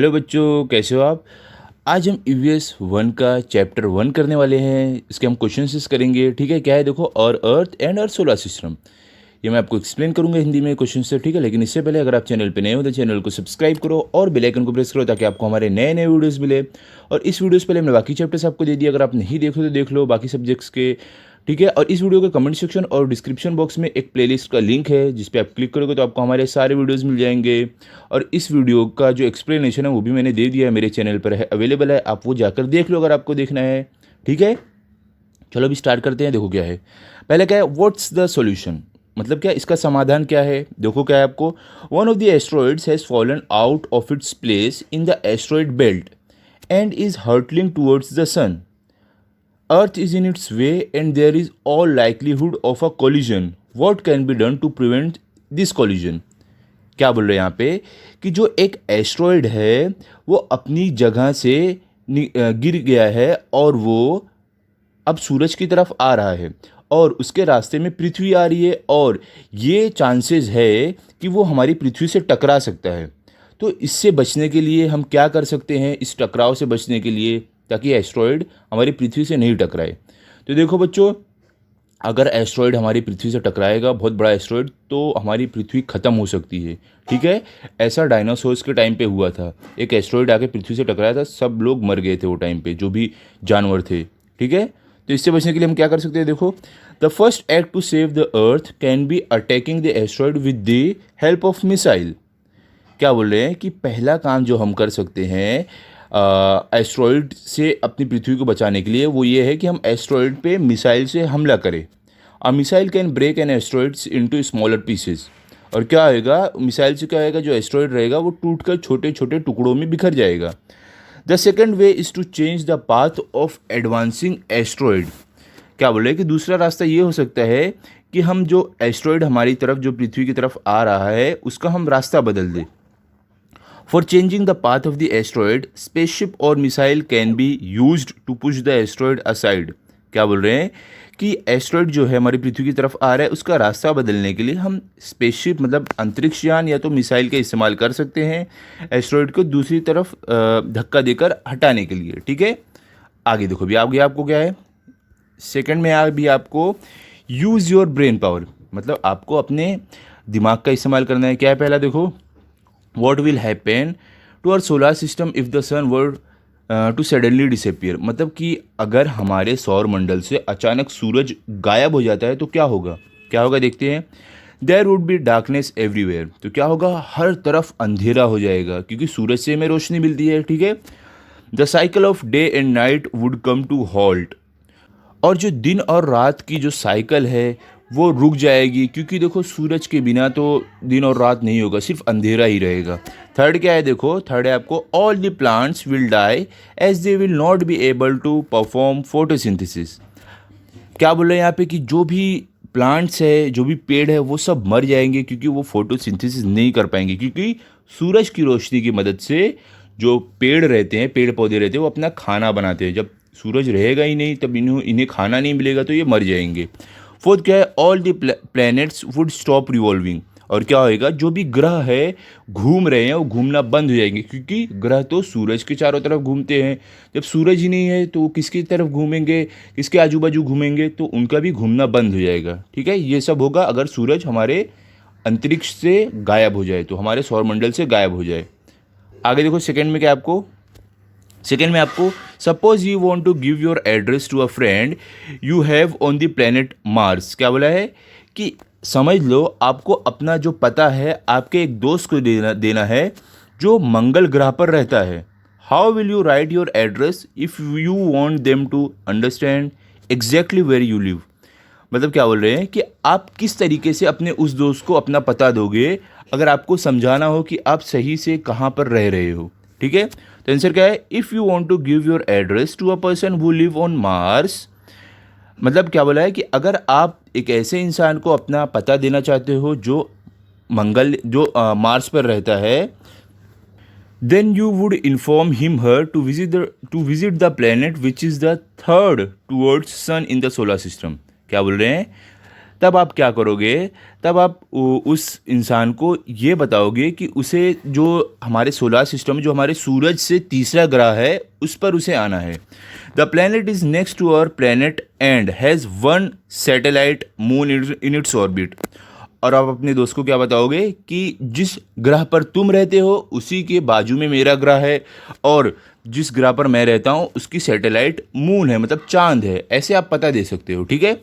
Hello बच्चों, कैसे हो आप। आज हम ईवीएस 1 का चैप्टर 1 करने वाले हैं। इसके हम क्वेश्चंस करेंगे। ठीक है, क्या है देखो, और earth and earth solar system. ये मैं आपको एक्सप्लेन करूंगा हिंदी में क्वेश्चन से। ठीक है, लेकिन इससे पहले अगर आप चैनल पे नए हो तो चैनल को सब्सक्राइब करो और बेल आइकन को प्रेस करो ताकि आपको हमारे नए नए वीडियोस मिले। और इस वीडियो से पहले हमने बाकी चैप्टर्स आपको दे दिए, अगर आप नहीं देखो तो देख लो बाकी सब्जेक्ट्स के। ठीक है, और इस वीडियो के कमेंट सेक्शन और डिस्क्रिप्शन बॉक्स में एक प्लेलिस्ट का लिंक है जिस पे आप क्लिक करोगे तो आपको हमारे सारे वीडियोस मिल जाएंगे। और इस वीडियो का जो एक्सप्लेनेशन है वो भी मैंने दे दिया है, मेरे चैनल पर है, अवेलेबल है, आप वो जाकर देख लो अगर आपको देखना है। ठीक है, चलो अभी स्टार्ट करते हैं। देखो क्या है, पहले क्या है, व्हाट्स द सॉल्यूशन, मतलब क्या इसका समाधान क्या है। देखो क्या है आपको, one of the asteroids has fallen out of its place in the asteroid belt and is hurtling towards the sun. Earth is in its way and there is all likelihood of a collision. What can be done to prevent this collision? क्या बोल रहे हैं यहाँ पे कि जो एक asteroid है वो अपनी जगह से गिर गया है और वो अब सूरज की तरफ आ रहा है और उसके रास्ते में पृथ्वी आ रही है और ये चांसेस है कि वो हमारी पृथ्वी से टकरा सकता है। तो इससे बचने के लिए हम क्या कर सकते हैं, इस टकराव से बचने के लिए, ताकि एस्ट्रॉयड हमारी पृथ्वी से नहीं टकराए। तो देखो बच्चों, अगर एस्ट्रॉयड हमारी पृथ्वी से टकराएगा, बहुत बड़ा एस्ट्रॉयड, तो हमारी पृथ्वी ख़त्म हो सकती है। ठीक है, ऐसा डायनासोर्स के टाइम पे हुआ था, एक एस्ट्रॉयड आके पृथ्वी से टकराया था, सब लोग मर गए थे वो टाइम पे, जो भी जानवर थे। ठीक है, तो इससे बचने के लिए हम क्या कर सकते हैं, देखो, the first act to save the earth can be attacking the asteroid with the help of missile. क्या बोल रहे हैं कि पहला काम जो हम कर सकते हैं एस्ट्रॉयड से अपनी पृथ्वी को बचाने के लिए, वो ये है कि हम एस्ट्रॉयड पे मिसाइल से हमला करें। A missile can break an asteroids into smaller pieces. और क्या होएगा, मिसाइल से क्या होएगा, जो एस्ट्रॉयड रहेगा वो टूटकर छोटे छोटे टुकड़ों में बिखर जाएगा। The second way is to change the path of advancing asteroid. क्या बोल रहे हैं कि दूसरा रास्ता ये हो सकता है कि हम जो एस्ट्रॉयड हमारी तरफ, जो पृथ्वी की तरफ आ रहा है, उसका हम रास्ता बदल दें। For changing the path of the asteroid, spaceship or missile can be used to push the asteroid aside. क्या बोल रहे हैं कि एस्ट्रॉयड जो है हमारी पृथ्वी की तरफ आ रहा है, उसका रास्ता बदलने के लिए हम स्पेसशिप मतलब अंतरिक्ष यान या तो मिसाइल का इस्तेमाल कर सकते हैं एस्ट्रॉयड को दूसरी तरफ धक्का देकर हटाने के लिए। ठीक है, आगे देखो भी आगे आपको क्या है, सेकंड में भी आपको यूज़ योर ब्रेन पावर, मतलब आपको अपने दिमाग का इस्तेमाल करना है। क्या है पहला, देखो, what will happen to our solar system if the sun were to suddenly disappear। मतलब कि अगर हमारे सौर मंडल से अचानक सूरज गायब हो जाता है तो क्या होगा। क्या होगा देखते हैं, there would be darkness everywhere. तो क्या होगा, हर तरफ अंधेरा हो जाएगा क्योंकि सूरज से हमें रोशनी मिलती है। ठीक है, the cycle of day and night would come to halt. और जो दिन और रात की जो साइकिल है वो रुक जाएगी क्योंकि देखो सूरज के बिना तो दिन और रात नहीं होगा, सिर्फ अंधेरा ही रहेगा। थर्ड क्या है, देखो, थर्ड है आपको, all the plants will die as they will not be able to perform photosynthesis. क्या बोल रहे हैं यहाँ पे कि जो भी प्लांट्स है, जो भी पेड़ है, वो सब मर जाएंगे क्योंकि वो फोटोसिंथेसिस नहीं कर पाएंगे, क्योंकि सूरज की रोशनी की मदद से जो पेड़ रहते हैं, पेड़ पौधे रहते हैं, वो अपना खाना बनाते हैं। जब सूरज रहेगा ही नहीं तब इन्हें खाना नहीं मिलेगा तो ये मर जाएंगे। फोर्थ क्या है, all the planets would stop revolving. और क्या होएगा, जो भी ग्रह है घूम रहे हैं वो घूमना बंद हो जाएंगे क्योंकि ग्रह तो सूरज के चारों तरफ घूमते हैं। जब सूरज ही नहीं है तो वो किसकी तरफ घूमेंगे, किसके आजू बाजू घूमेंगे, तो उनका भी घूमना बंद हो जाएगा। ठीक है, ये सब होगा अगर सूरज हमारे अंतरिक्ष से गायब हो जाए, तो हमारे सौरमंडल से गायब हो जाए। आगे देखो, सेकेंड में क्या आपको, सेकेंड में आपको, suppose you want to give your address to a friend you have on the planet Mars. क्या बोला है कि समझ लो आपको अपना जो पता है आपके एक दोस्त को देना है जो मंगल ग्रह पर रहता है। How will you write your address if you want them to understand exactly where you live. मतलब क्या बोल रहे हैं कि आप किस तरीके से अपने उस दोस्त को अपना पता दोगे अगर आपको समझाना हो कि आप सही से कहाँ पर रह रहे हो। ठीक है, तो आंसर क्या है, if you want to give your address to a person who live on Mars. मतलब क्या बोला है कि अगर आप एक ऐसे इंसान को अपना पता देना चाहते हो जो मार्स पर रहता है, then you would inform him her to visit the planet which is the third towards sun in the solar system. क्या बोल रहे हैं, तब आप क्या करोगे, तब आप उस इंसान को ये बताओगे कि उसे जो हमारे सोलर सिस्टम में जो हमारे सूरज से तीसरा ग्रह है उस पर उसे आना है। The planet is next to our planet and has one satellite moon in its orbit. और आप अपने दोस्त को क्या बताओगे कि जिस ग्रह पर तुम रहते हो उसी के बाजू में मेरा ग्रह है, और जिस ग्रह पर मैं रहता हूँ उसकी सैटेलाइट मून है, मतलब चांद है। ऐसे आप पता दे सकते हो, ठीक है।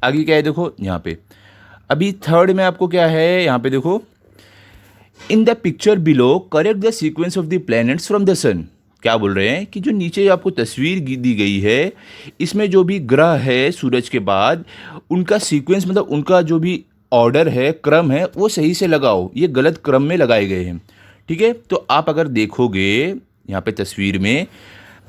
आगे क्या है देखो यहाँ पे, अभी थर्ड में आपको क्या है यहाँ पे देखो, in the picture below correct the sequence of the planets from the sun. क्या बोल रहे हैं कि जो नीचे आपको तस्वीर दी गई है इसमें जो भी ग्रह है सूरज के बाद उनका सीक्वेंस, मतलब उनका जो भी ऑर्डर है, क्रम है, वो सही से लगाओ। ये गलत क्रम में लगाए गए हैं, ठीक है। तो आप अगर देखोगे यहाँ पे तस्वीर में,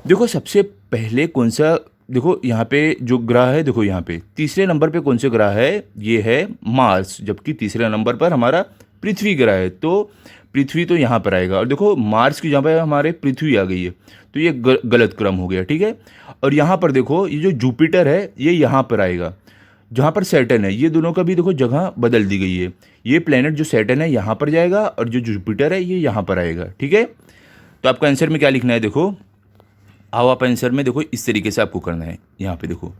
देखो सबसे पहले कौन सा, देखो यहाँ पे जो ग्रह है, देखो यहाँ पे तीसरे नंबर पे कौन सा ग्रह है, ये है मार्स, जबकि तीसरे नंबर पर हमारा पृथ्वी ग्रह है। तो पृथ्वी तो यहाँ पर आएगा, और देखो मार्स की जहाँ पे हमारे पृथ्वी आ गई है, तो ये गलत क्रम हो गया, ठीक है। और यहाँ पर देखो ये जो जुपिटर है ये यहाँ पर आएगा, जहाँ पर सैटर्न है, ये दोनों का भी देखो जगह बदल दी गई है। ये प्लेनेट जो सैटर्न है यहाँ पर जाएगा और जो जुपिटर है ये यहाँ पर आएगा, ठीक है। तो आपका आंसर में क्या लिखना है, देखो आओ आप आंसर में देखो इस तरीके से आपको करना है। यहाँ पे देखो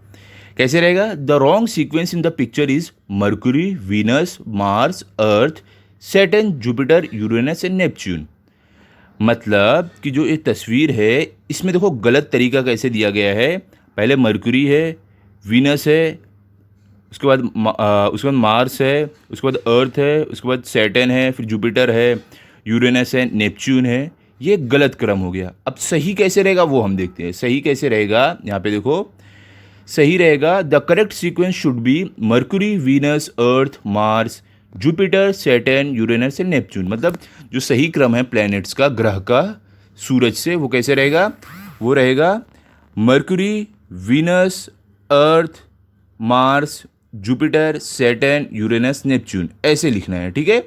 कैसे रहेगा, the wrong sequence in the picture is mercury, Venus, Mars, earth, Saturn, Jupiter, Uranus and Neptune. मतलब कि जो ये तस्वीर है इसमें देखो गलत तरीका कैसे दिया गया है। पहले मर्क्यूरी है, वीनस है, उसके बाद मार्स है, उसके बाद अर्थ है, उसके बाद सैटर्न है, फिर जुपिटर है, यूरेनस है, नेपच्यून है। ये गलत क्रम हो गया। अब सही कैसे रहेगा वो हम देखते हैं। सही कैसे रहेगा, यहाँ पे देखो सही रहेगा, the correct sequence should be mercury, Venus, Earth, Mars, Jupiter, Saturn, Uranus and Neptune. मतलब जो सही क्रम है प्लैनेट्स का, ग्रह का सूरज से, वो कैसे रहेगा, वो रहेगा Mercury, Venus, Earth, Mars, Jupiter, Saturn, Uranus, Neptune, ऐसे लिखना है, ठीक है।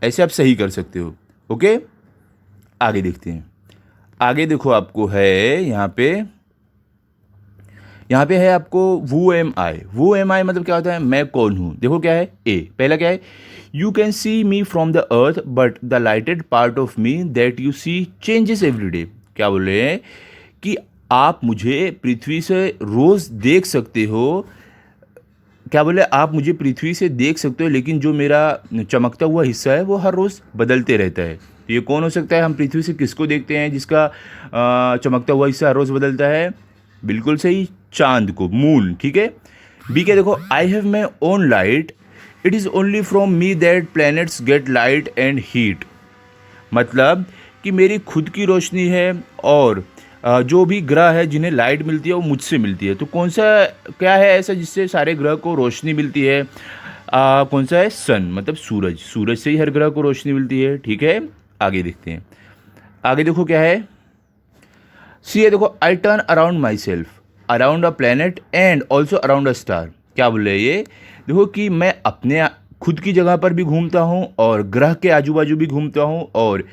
ऐसे आप सही कर सकते हो, ओके। आगे देखते हैं। आगे देखो आपको है यहाँ पे है आपको वू एम आई। वू एम आई मतलब क्या होता है, मैं कौन हूँ। देखो क्या है, ए पहला क्या है, you can see me from the earth but the lighted part of me that you see changes every day. क्या बोल रहे हैं कि आप मुझे पृथ्वी से रोज़ देख सकते हो। क्या बोले, आप मुझे पृथ्वी से देख सकते हो लेकिन जो मेरा चमकता हुआ हिस्सा है वो हर रोज़ बदलते रहता है। तो ये कौन हो सकता है, हम पृथ्वी से किसको देखते हैं जिसका चमकता हुआ हिस्सा हर रोज़ बदलता है। बिल्कुल सही, चांद को, मून, ठीक है। बी क्या देखो, I have my own light, it is only from me that planets get light and heat. मतलब कि मेरी खुद की रोशनी है और जो भी ग्रह है जिन्हें लाइट मिलती है वो मुझसे मिलती है। तो कौन सा क्या है ऐसा जिससे सारे ग्रह को रोशनी मिलती है, कौन सा है, सन, मतलब सूरज। सूरज से ही हर ग्रह को रोशनी मिलती है, ठीक है। आगे देखते हैं। आगे देखो क्या है, सी है देखो, I turn around my self around a planet and also around a star. क्या बोल रहे हैं ये, देखो कि मैं अपने खुद की जगह पर भी घूमता हूँ और ग्रह के आजू बाजू भी घूमता हूँ और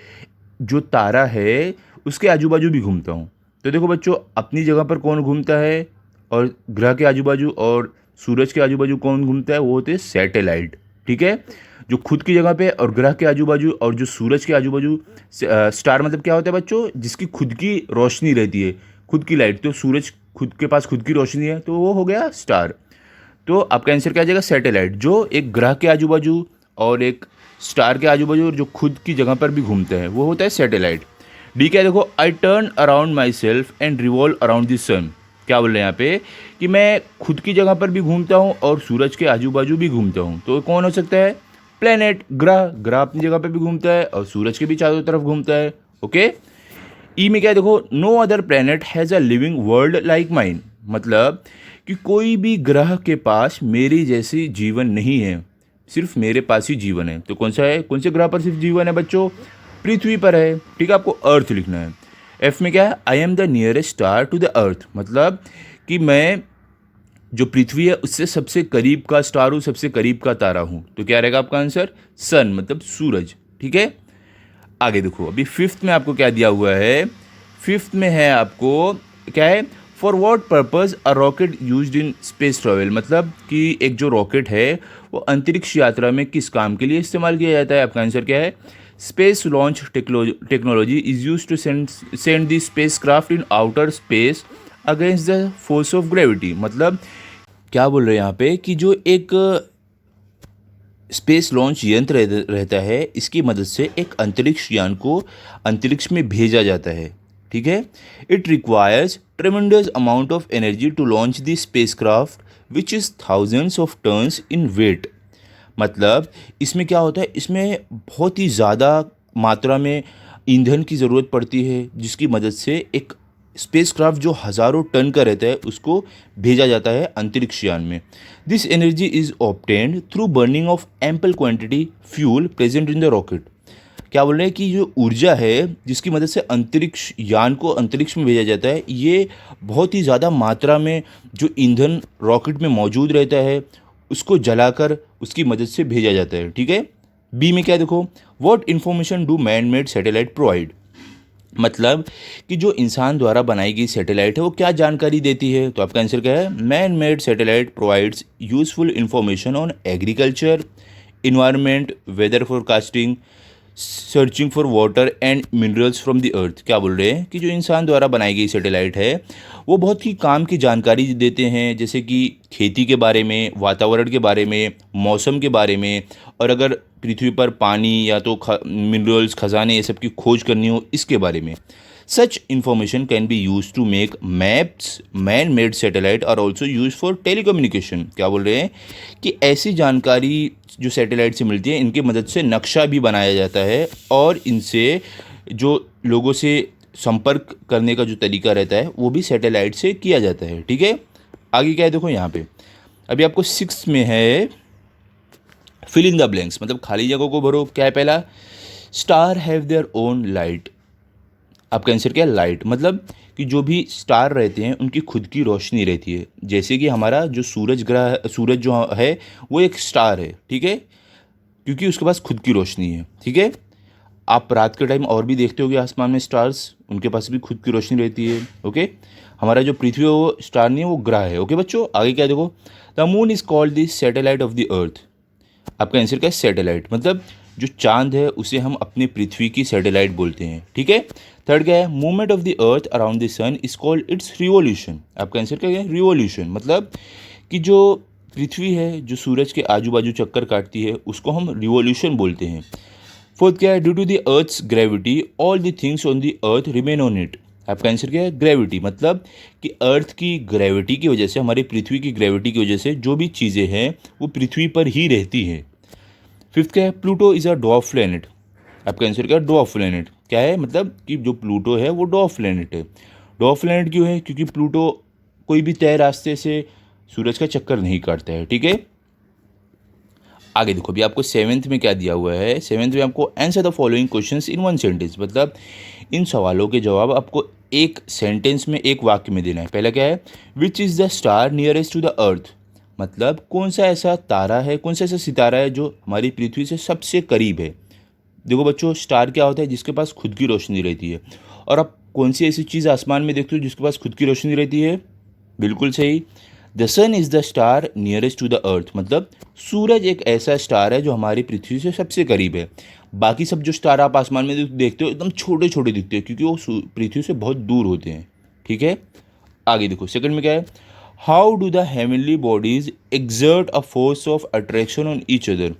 जो तारा है उसके आजू बाजू भी घूमता हूँ। तो देखो बच्चों, अपनी जगह पर कौन घूमता है और ग्रह के आजू बाजू और सूरज के आजू बाजू कौन घूमता है, वो होते हैं सैटेलाइट, ठीक है। जो खुद की जगह पे और ग्रह के आजू बाजू और जो सूरज के आजू बाजू, स्टार मतलब क्या होता है बच्चों, जिसकी खुद की रोशनी रहती है, खुद की लाइट। तो सूरज खुद के पास खुद की रोशनी है तो वो हो गया स्टार। तो आपका आंसर क्या आ जाएगा, सैटेलाइट, जो एक ग्रह के आजू बाजू और एक स्टार के आजू बाजू और जो खुद की जगह पर भी घूमते हैं वो होता है सैटेलाइट। डी क्या देखो, I turn around myself and revolve around the sun. क्या बोल रहे हैं यहाँ पे कि मैं खुद की जगह पर भी घूमता हूँ और सूरज के आजू बाजू भी घूमता हूँ। तो कौन हो सकता है, प्लेनेट, ग्रह। ग्रह अपनी जगह पर भी घूमता है और सूरज के भी चारों तरफ घूमता है, ओके। ई में क्या देखो, no other planet has a living world like mine. मतलब कि कोई भी ग्रह के पास मेरी जैसी जीवन नहीं है, सिर्फ मेरे पास ही जीवन है। तो कौन सा है, कौन से ग्रह पर सिर्फ जीवन है बच्चों, पृथ्वी पर है, ठीक है। आपको अर्थ लिखना है। एफ में क्या है, I am the nearest star to the earth. मतलब कि मैं जो पृथ्वी है उससे सबसे करीब का स्टार हूँ, सबसे करीब का तारा हूँ। तो क्या रहेगा आपका आंसर, सन, मतलब सूरज, ठीक है। आगे देखो, अभी फिफ्थ में आपको क्या दिया हुआ है, फिफ्थ में है आपको क्या है, for what purpose a rocket used in space travel, मतलब कि एक जो रॉकेट है वो अंतरिक्ष यात्रा में किस काम के लिए इस्तेमाल किया जाता है। आपका आंसर क्या है? Space launch technology is use to send the spacecraft in outer space against the force of gravity. मतलब क्या बोल रहे हैं यहाँ पे कि जो एक स्पेस लॉन्च यंत्र रहता है, इसकी मदद से एक अंतरिक्ष यान को अंतरिक्ष में भेजा जाता है। ठीक है। It requires tremendous amount of energy to launch the spacecraft which is thousands of tons in weight. मतलब इसमें क्या होता है, इसमें बहुत ही ज़्यादा मात्रा में ईंधन की ज़रूरत पड़ती है, जिसकी मदद से एक स्पेसक्राफ्ट जो हज़ारों टन का रहता है उसको भेजा जाता है अंतरिक्ष यान में। This energy is obtained through burning of ample quantity fuel present in the rocket. क्या बोल रहे हैं कि जो ऊर्जा है जिसकी मदद से अंतरिक्ष यान को अंतरिक्ष में भेजा जाता है, ये बहुत ही ज़्यादा मात्रा में जो ईंधन रॉकेट में मौजूद रहता है उसको जलाकर उसकी मदद से भेजा जाता है। ठीक है। बी में क्या देखो, what information do man made satellite provide. मतलब कि जो इंसान द्वारा बनाई गई सैटेलाइट है वो क्या जानकारी देती है। तो आपका आंसर क्या है? Man made satellite provides useful information on agriculture, environment, weather forecasting, searching for water and minerals from the earth. क्या बोल रहे हैं कि जो इंसान द्वारा बनाई गई सैटेलाइट है वो बहुत ही काम की जानकारी देते हैं, जैसे कि खेती के बारे में, वातावरण के बारे में, मौसम के बारे में, और अगर पृथ्वी पर पानी या तो मिनरल्स, खजाने, ये सब की खोज करनी हो इसके बारे में। Such information can be use to make maps. Man made satellite are also use for telecommunication. क्या बोल रहे हैं कि ऐसी जानकारी जो सैटेलाइट से मिलती है इनकी मदद से नक्शा भी बनाया जाता है और इनसे जो लोगों से संपर्क करने का जो तरीका रहता है वो भी सैटेलाइट से किया जाता है। ठीक है। आगे क्या है देखो यहाँ पे, अभी आपको 6 में है फिल इन द ब्लैंक्स, मतलब खाली जगह को भरो। क्या है पहला? Star have their own light. आपका आंसर क्या है? लाइट। मतलब कि जो भी स्टार रहते हैं उनकी खुद की रोशनी रहती है, जैसे कि हमारा जो सूरज जो है वो एक स्टार है। ठीक है, क्योंकि उसके पास खुद की रोशनी है। ठीक है। आप रात के टाइम और भी देखते होगे आसमान में स्टार्स, उनके पास भी खुद की रोशनी रहती है। ओके। हमारा जो पृथ्वी है वो स्टार नहीं है, वो ग्रह है। ओके बच्चों, आगे क्या देखो, the moon is called the satellite of the अर्थ। आपका आंसर क्या है? सैटेलाइट। मतलब जो चांद है उसे हम अपने पृथ्वी की सैटेलाइट बोलते हैं। ठीक है। थर्ड क्या है? Movement of the earth around the sun is called its revolution. आपका आंसर क्या है? रिवॉल्यूशन। मतलब कि जो पृथ्वी है जो सूरज के आजू बाजू चक्कर काटती है उसको हम रिवॉल्यूशन बोलते हैं। फोर्थ क्या है? Due to the earth's gravity all the things on the earth remain on it. आपका आंसर क्या है? ग्रेविटी। मतलब कि अर्थ की ग्रेविटी की वजह से, हमारी पृथ्वी की ग्रेविटी की वजह से जो भी चीज़ें हैं वो पृथ्वी पर ही रहती हैं। फिफ्थ क्या है? Pluto is a dwarf planet. आपका आंसर क्या है? Dwarf planet. क्या है? मतलब कि जो प्लूटो है वो डॉर्फ प्लैनेट है। डॉर्फ प्लैनेट क्यों है? क्योंकि प्लूटो कोई भी तय रास्ते से सूरज का चक्कर नहीं काटता है। ठीक है। आगे देखो, अभी आपको 7th में क्या दिया हुआ है। 7th में आपको answer the following questions in one sentence. मतलब इन सवालों के जवाब आपको एक सेंटेंस में, एक वाक्य में देना है। पहला क्या है? Which is the star nearest to the earth. मतलब कौन सा ऐसा तारा है, कौन सा ऐसा सितारा है जो हमारी पृथ्वी से सबसे करीब है। देखो बच्चों, स्टार क्या होता है? जिसके पास खुद की रोशनी रहती है। और आप कौन सी ऐसी चीज़ आसमान में देखते हो जिसके पास खुद की रोशनी रहती है? बिल्कुल सही, the sun is the star nearest to the earth. मतलब सूरज एक ऐसा स्टार है जो हमारी पृथ्वी से सबसे करीब है। बाकी सब जो स्टार आप आसमान में देखते हो एकदम छोटे छोटे दिखते हैं, क्योंकि वो पृथ्वी से बहुत दूर होते हैं। ठीक है। आगे देखो, सेकंड में क्या है? How do the heavenly bodies exert a force of attraction on each other.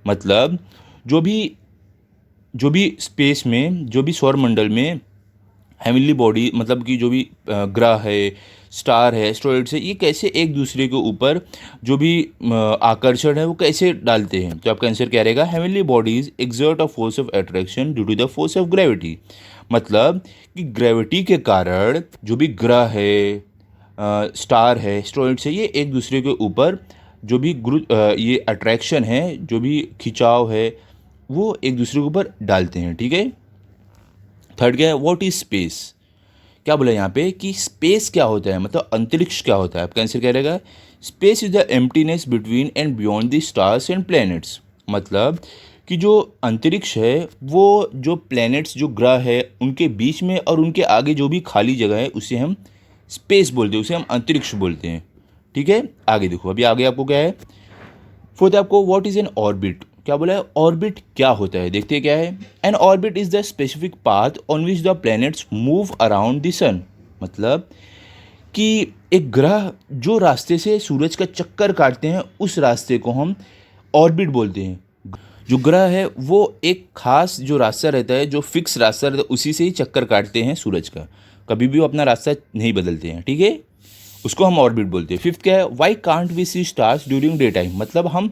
मतलब जो भी स्पेस में, जो भी सौरमंडल में हेवनली बॉडी, मतलब कि जो भी ग्रह है, स्टार है, एस्ट्रॉइड्स है, ये कैसे एक दूसरे के ऊपर जो भी आकर्षण है वो कैसे डालते हैं। तो आपका आंसर क्या रहेगा? Heavenly bodies exert a force of attraction due to the force of gravity. मतलब कि ग्रेविटी के कारण जो भी ग्रह है, स्टार है, एस्ट्रॉइड्स है, ये एक दूसरे के ऊपर जो भी ये अट्रैक्शन है, जो भी खिंचाव है, वो एक दूसरे के ऊपर डालते हैं। ठीक है। थर्ड क्या है? What is space. क्या बोला यहाँ पे कि स्पेस क्या होता है, मतलब अंतरिक्ष क्या होता है। आपका आंसर क्या रहेगा? Space is the emptiness between and beyond the stars and planets. मतलब कि जो अंतरिक्ष है वो जो प्लैनेट्स, जो ग्रह है, उनके बीच में और उनके आगे जो भी खाली जगह है उसे हम स्पेस बोलते हैं, उसे हम अंतरिक्ष बोलते हैं। ठीक है, आगे देखो, अभी आगे आपको क्या है, फोर्थ आपको व्हाट इज एन ऑर्बिट, क्या बोला है, ऑर्बिट क्या होता है, देखते हैं क्या है। An orbit is the specific path on which the planets move around the sun, मतलब कि एक ग्रह जो रास्ते से सूरज का चक्कर काटते हैं उस रास्ते को हम ऑर्बिट बोलते हैं। जो ग्रह है वो एक खास जो रास्ता रहता है, जो फिक्स रास्ता रहता है, उसी से ही चक्कर काटते हैं सूरज का, कभी भी वो अपना रास्ता नहीं बदलते हैं। ठीक है, उसको हम ऑर्बिट बोलते हैं। फिफ्थ क्या है, why can't we see stars during day time, मतलब हम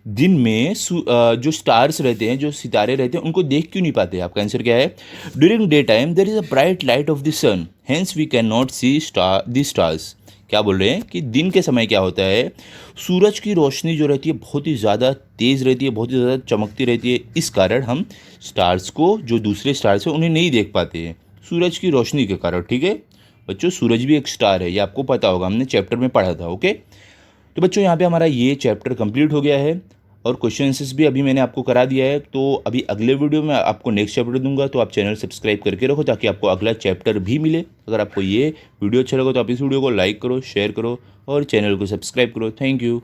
दिन में जो स्टार्स रहते हैं, जो सितारे रहते हैं, उनको देख क्यों नहीं पाते। आपका आंसर क्या है, during day time there is a bright light of the sun hence we can not see the stars. क्या बोल रहे हैं कि दिन के समय क्या होता है, सूरज की रोशनी जो रहती है बहुत ही ज़्यादा तेज़ रहती है, बहुत ही ज़्यादा चमकती रहती है, इस कारण हम स्टार्स को, जो दूसरे स्टार्स हैं, उन्हें नहीं देख पाते हैं सूरज की रोशनी के कारण। ठीक है बच्चों, सूरज भी एक स्टार है, ये आपको पता होगा, हमने चैप्टर में पढ़ा था। ओके, तो बच्चों यहाँ पे हमारा ये चैप्टर कंप्लीट हो गया है और क्वेश्चन आंसर्स भी अभी मैंने आपको करा दिया है। तो अभी अगले वीडियो में आपको नेक्स्ट चैप्टर दूंगा, तो आप चैनल सब्सक्राइब करके रखो ताकि आपको अगला चैप्टर भी मिले। अगर आपको ये वीडियो अच्छा लगा तो आप इस वीडियो को लाइक करो, शेयर करो और चैनल को सब्सक्राइब करो। Thank you.